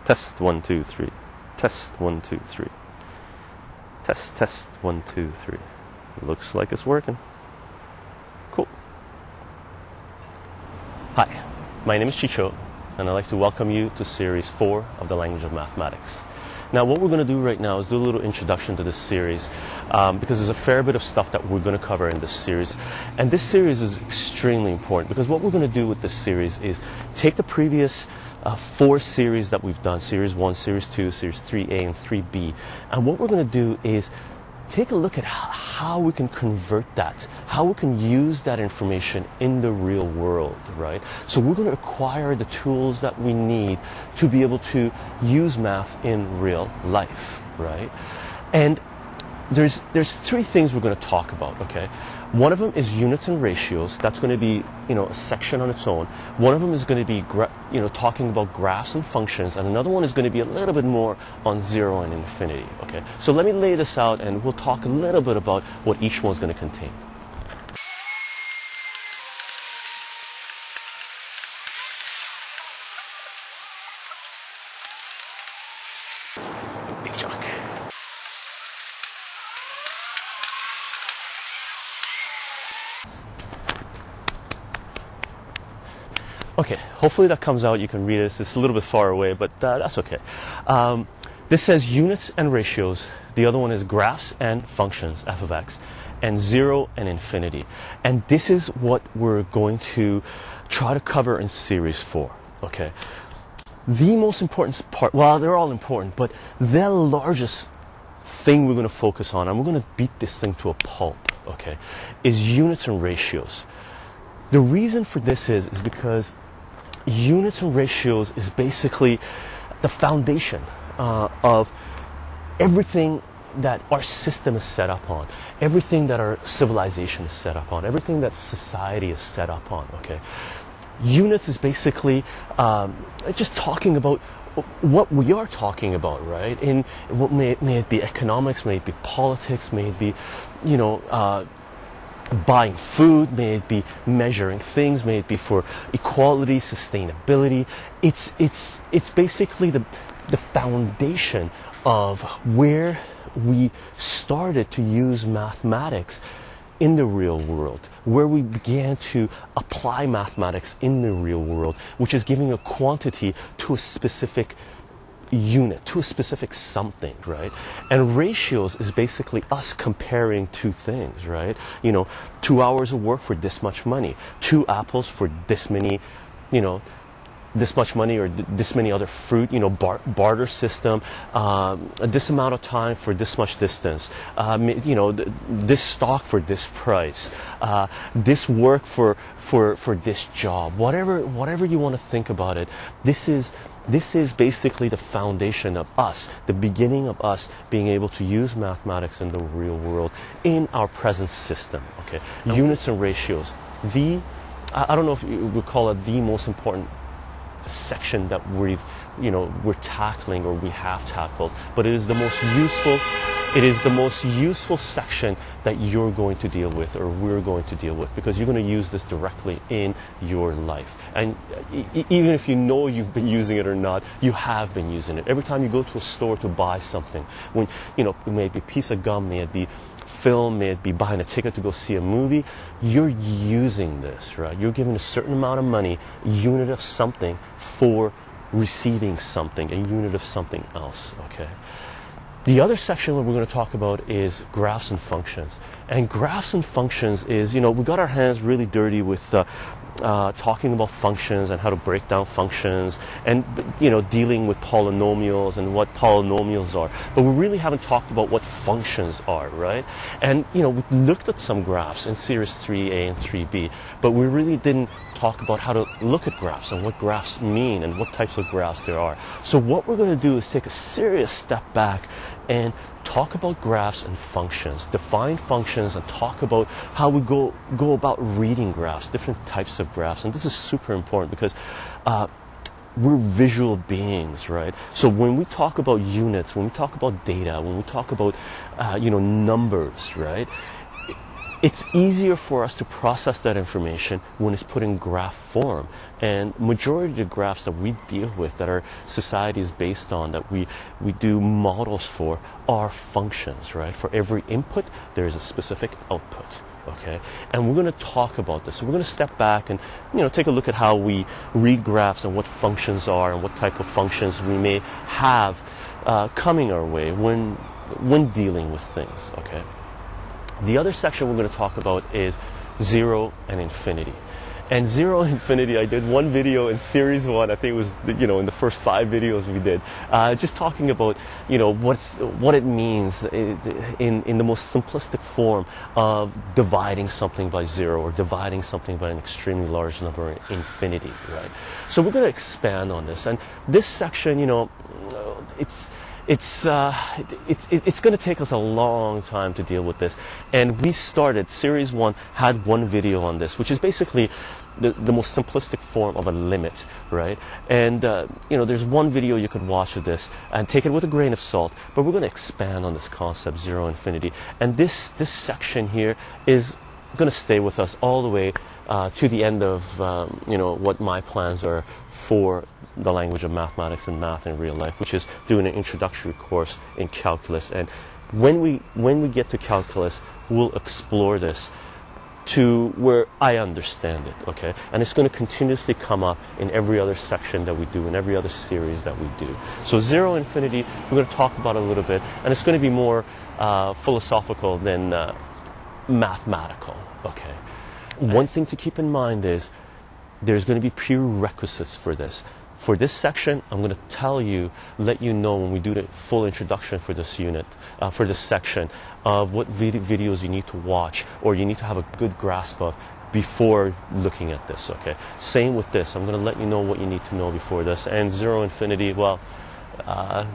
Test 1 2 3. Test 1 2 3. Test 1 2 3. Looks like it's working. Cool. Hi, my name is Chycho, and I'd like to welcome you to Series 4 of the Language of Mathematics. Now, what we're going to do right now is do a little introduction to this series because there's a fair bit of stuff that we're going to cover in this series. And this series is extremely important because what we're going to do with this series is take the previous 4 series that we've done, Series 1, Series 2, Series 3A, and 3B. And what we're going to do is take a look at how we can convert that, how we can use that information in the real world, right? So we're going to acquire the tools that we need to be able to use math in real life, right? And there's 3 things we're going to talk about, okay? One of them is units and ratios. That's going to be, a section on its own. One of them is going to be, talking about graphs and functions, and another one is going to be a little bit more on 0 and infinity, okay? So let me lay this out, and we'll talk a little bit about what each one's going to contain. Big chunk. Okay, hopefully that comes out. You can read it. It's a little bit far away, but that's okay. This says units and ratios. The other one is graphs and functions, f of x, and 0 and infinity. And this is what we're going to try to cover in Series 4, okay? The most important part, well, they're all important, but the largest thing we're going to focus on, and we're going to beat this thing to a pulp, okay, is units and ratios. The reason for this is because units and ratios is basically the foundation of everything that our system is set up on, everything that our civilization is set up on, everything that society is set up on, okay? Units is basically just talking about what we are talking about, right? In what may it be economics, may it be politics, may it be, buying food, may it be measuring things, may it be for equality, sustainability. It's basically the foundation of where we started to use mathematics in the real world, where we began to apply mathematics in the real world, which is giving a quantity to a specific unit, to a specific something, right? And ratios is basically us comparing 2 things, right? 2 hours of work for this much money, 2 apples for this many, this much money, or this many other fruit, barter system, this amount of time for this much distance, this stock for this price, this work for this job, whatever you want to think about it. This is basically the foundation of us, the beginning of us being able to use mathematics in the real world in our present system, okay? Units and ratios. I don't know if you would call it the most important section that we're tackling or we have tackled, but it is the most useful section that you're going to deal with, or we're going to deal with, because you're going to use this directly in your life. And even if you know you've been using it or not, you have been using it. Every time you go to a store to buy something, when it may be a piece of gum, may it be film, may it be buying a ticket to go see a movie, you're using this, right? You're giving a certain amount of money, a unit of something, for receiving something, a unit of something else, okay? The other section that we're going to talk about is graphs and functions. And graphs and functions is, we got our hands really dirty with talking about functions and how to break down functions, and dealing with polynomials and what polynomials are, but we really haven't talked about what functions are, right? And we looked at some graphs in Series 3A and 3B, but we really didn't talk about how to look at graphs and what graphs mean and what types of graphs there are. So what we're going to do is take a serious step back and talk about graphs and functions, define functions, and talk about how we go about reading graphs, different types of graphs. And this is super important because we're visual beings, right? So when we talk about units, when we talk about data, when we talk about numbers, right, it's easier for us to process that information when it's put in graph form. And majority of the graphs that we deal with, that our society is based on, that we do models for, are functions, right? For every input, there is a specific output. Okay, and we're going to talk about this. So we're going to step back and take a look at how we read graphs and what functions are and what type of functions we may have coming our way when dealing with things. Okay. The other section we're going to talk about is 0 and infinity. And 0 and infinity, I did one video in series 1. I think it was in the first 5 videos we did, just talking about what it means in the most simplistic form of dividing something by 0 or dividing something by an extremely large number, infinity, right? So we're going to expand on this, and this section, it's going to take us a long time to deal with this. And we started, series 1 had one video on this, which is basically the most simplistic form of a limit, right? And, there's one video you could watch of this and take it with a grain of salt, but we're going to expand on this concept, 0 infinity. And this section here is going to stay with us all the way to the end of, what my plans are for the language of mathematics and math in real life, which is doing an introductory course in calculus. And when we get to calculus, we'll explore this to where I understand it, okay? And it's going to continuously come up in every other section that we do, in every other series that we do. So 0 infinity, we're going to talk about a little bit, and it's going to be more philosophical than mathematical, okay? One thing to keep in mind is there's going to be prerequisites for this. For this section, I'm going to let you know when we do the full introduction for this unit, for this section, of what videos you need to watch or you need to have a good grasp of before looking at this, okay? Same with this. I'm going to let you know what you need to know before this. And 0 infinity, well,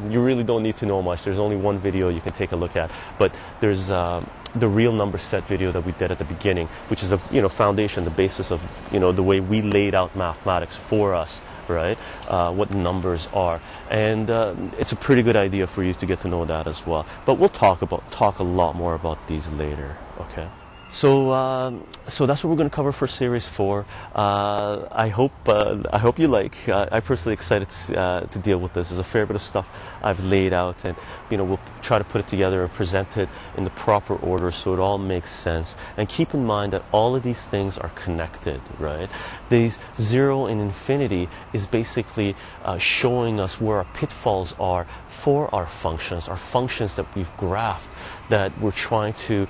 you really don't need to know much. There's only one video you can take a look at. But there's the real number set video that we did at the beginning, which is the foundation, the basis of the way we laid out mathematics for us, right? What numbers are, and it's a pretty good idea for you to get to know that as well. But we'll talk a lot more about these later. Okay. So that's what we're going to cover for Series 4. I hope you like. I'm personally excited to deal with this. There's a fair bit of stuff I've laid out, and we'll try to put it together and present it in the proper order so it all makes sense. And keep in mind that all of these things are connected, right? These 0 and infinity is basically showing us where our pitfalls are for our functions that we've graphed, that we're trying to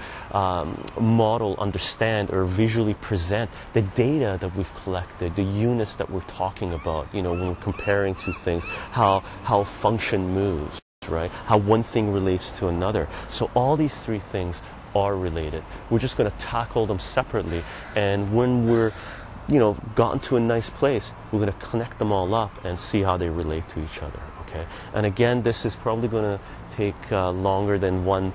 model, understand, or visually present the data that we've collected, the units that we're talking about, when we're comparing two things, how function moves, right? How one thing relates to another. So all these three things are related. We're just going to tackle them separately, and when we're gotten to a nice place, we're going to connect them all up and see how they relate to each other. Okay, and again, this is probably going to take longer than one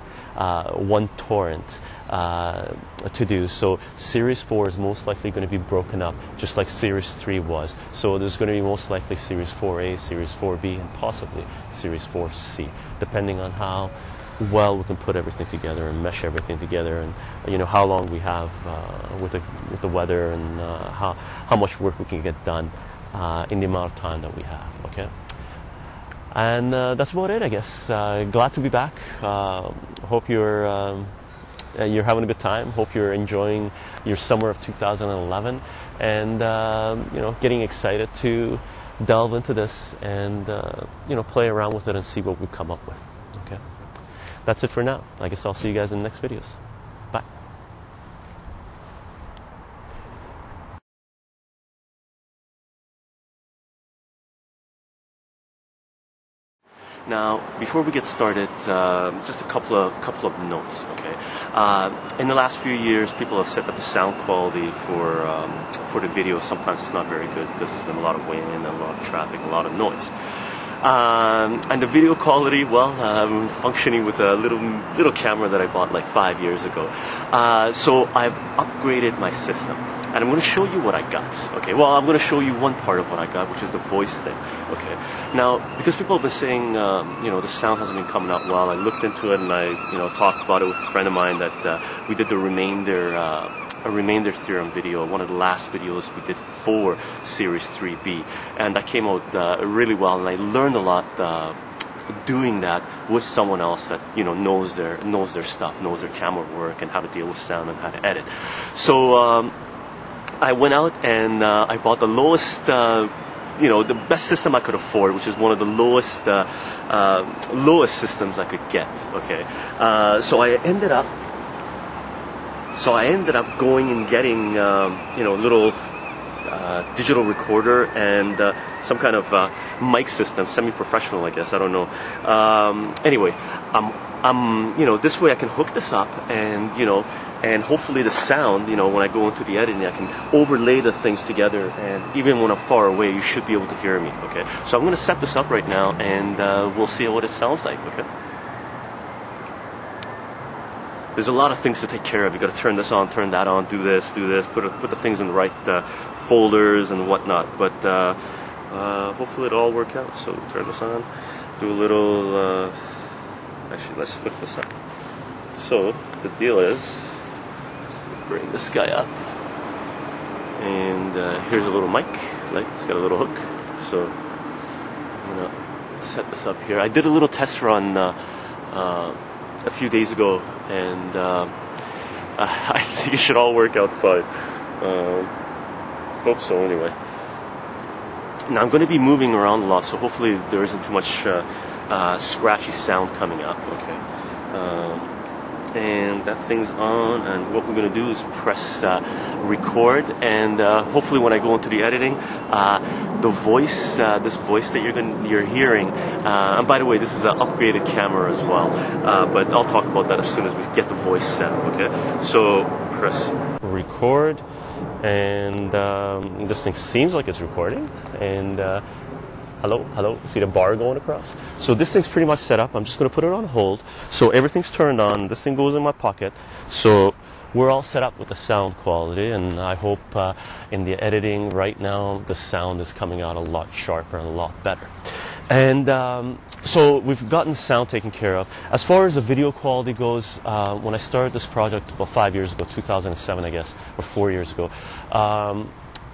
torrent to do. So Series 4 is most likely going to be broken up, just like Series 3 was. So there's going to be most likely Series 4A, Series 4B, and possibly Series 4C, depending on how well we can put everything together and mesh everything together, and how long we have with the weather, and how much work we can get done in the amount of time that we have. Okay. And that's about it, I guess. Glad to be back. Hope you're having a good time. Hope you're enjoying your summer of 2011, and getting excited to delve into this and play around with it and see what we come up with. Okay, that's it for now. I guess I'll see you guys in the next videos. Bye. Now, before we get started, just a couple of notes. Okay, in the last few years, people have said that the sound quality for the video sometimes is not very good because there's been a lot of wind and a lot of traffic, and a lot of noise. And the video quality, well, I'm functioning with a little camera that I bought like 5 years ago. So I've upgraded my system. I'm going to show you what I got. Okay, well, I'm going to show you one part of what I got, which is the voice thing. Okay, now because people have been saying, the sound hasn't been coming out well. I looked into it and I, talked about it with a friend of mine that we did the remainder theorem video, one of the last videos we did for Series 3B, and that came out really well, and I learned a lot doing that with someone else that knows their stuff, knows their camera work and how to deal with sound and how to edit. So I went out and I bought the lowest, the best system I could afford, which is one of the lowest systems I could get. Okay, so I ended up going and getting a little digital recorder and some kind of mic system, semi-professional, I guess. I don't know. Anyway, this way I can hook this up, and and hopefully the sound, when I go into the editing, I can overlay the things together, and even when I'm far away, you should be able to hear me. Okay, so I'm going to set this up right now, and we'll see what it sounds like. Okay. There's a lot of things to take care of. You got to turn this on, turn that on, do this, put the things in the right folders and whatnot. But hopefully it'll all work out. So turn this on, do a little. Actually, let's lift this up. So the deal is, bring this guy up, and here's a little mic. It's got a little hook. So I'm gonna set this up here. I did a little test run a few days ago, and I think it should all work out fine. Hope so, anyway. Now I'm going to be moving around a lot, so hopefully there isn't too much scratchy sound coming up. Okay. And that thing's on, and what we're going to do is press record, and hopefully when I go into the editing, the voice, this voice that you're hearing, and by the way, this is an upgraded camera as well, but I'll talk about that as soon as we get the voice set up. Okay, so press record, and this thing seems like it's recording, and hello, see the bar going across? So this thing's pretty much set up. I'm just going to put it on hold. So everything's turned on. This thing goes in my pocket. So we're all set up with the sound quality, and I hope in the editing right now the sound is coming out a lot sharper and a lot better. And so we've gotten the sound taken care of. As far as the video quality goes, when I started this project about 5 years ago, 2007 I guess, or 4 years ago,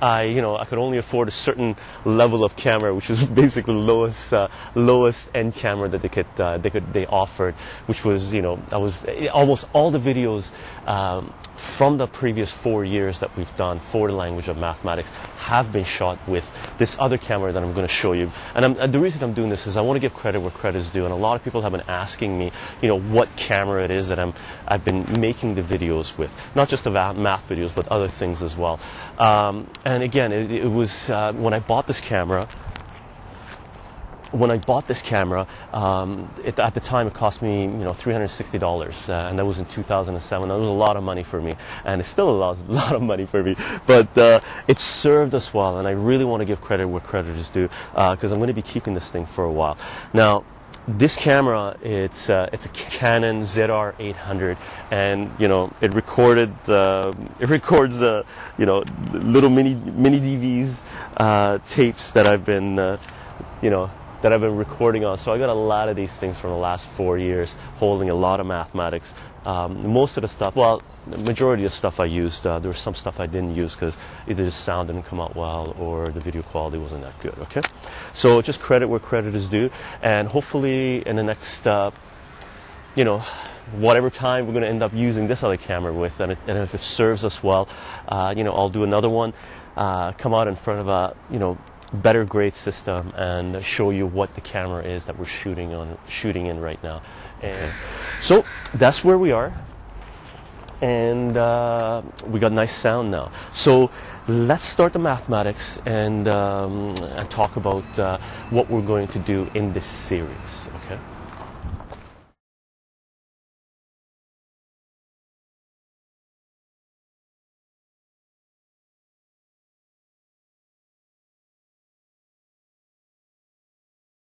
I could only afford a certain level of camera, which was basically the lowest end camera that they offered, which was almost all the videos from the previous 4 years that we've done for the language of mathematics have been shot with this other camera that I'm going to show you. And the reason I'm doing this is I want to give credit where credit is due, and a lot of people have been asking me, what camera it is that I've been making the videos with, not just the math videos, but other things as well. And again, it was when I bought this camera. At the time it cost me $360, and that was in 2007. That was a lot of money for me, and it's still a lot of money for me, but it served us well, and I really want to give credit where credit is due, because I'm going to be keeping this thing for a while. Now this camera, it's a Canon ZR-800, and it records little mini DVs, tapes that I've been recording on. So I got a lot of these things from the last 4 years, holding a lot of mathematics. Most of the stuff, well, the majority of the stuff I used, there was some stuff I didn't use because either the sound didn't come out well or the video quality wasn't that good. Okay, so just credit where credit is due, and hopefully in the next whatever time we're going to end up using this other camera with, and if it serves us well, I'll do another one, come out in front of a better grade system and show you what the camera is that we're shooting in right now. And so that's where we are, and we got nice sound now. So let's start the mathematics and talk about what we're going to do in this series. Okay.